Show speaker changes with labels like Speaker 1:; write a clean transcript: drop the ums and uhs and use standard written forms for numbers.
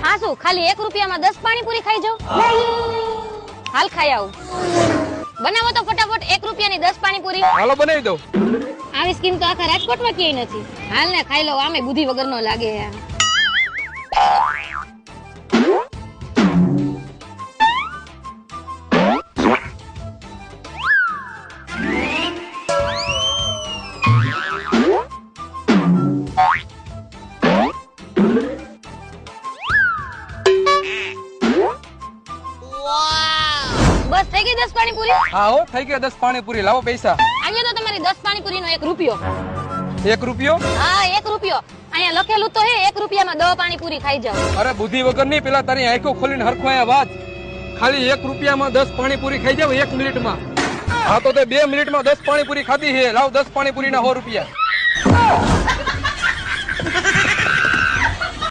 Speaker 1: હા શું ખાલી 1 રૂપિયામાં 10 પાણીપુરી ખાઈ જાવ? હાલ ખાઈ આવું. બનાવો તો ફટાફટ 1 રૂપિયાની 10 પાણીપુરી.
Speaker 2: હાલો બનાવી દઉં.
Speaker 1: આવી સ્કીમ તો આખા રાજકોટમાં ક્યાંય નથી. હાલ ને ખાઈ લો, આમે બુદ્ધિ વગરનો લાગે. બસ થઈ ગઈ 10 પાણીપુરી?
Speaker 2: હા હો થઈ ગયા 10 પાણીપુરી. લાવો પૈસા.
Speaker 1: અહીંયા તો તમારી 10 પાણીપુરીનો 1 રૂપિયો.
Speaker 2: 1 રૂપિયો?
Speaker 1: હા 1 રૂપિયો. અહીંયા લખેલું તો હે 1 રૂપિયામાં 10 પાણીપુરી ખાઈ જાવ.
Speaker 2: અરે બુદ્ધિ વગર નહીં, પેલા તારી આંખો ખોલીને હરખો અહીંયા વાત. ખાલી 1 રૂપિયામાં 10 પાણીપુરી ખાઈ જાવ 1 મિનિટમાં. હા તો તે 2 મિનિટમાં 10 પાણીપુરી ખાધી છે. લાવ 10 પાણીપુરીના 100 રૂપિયા.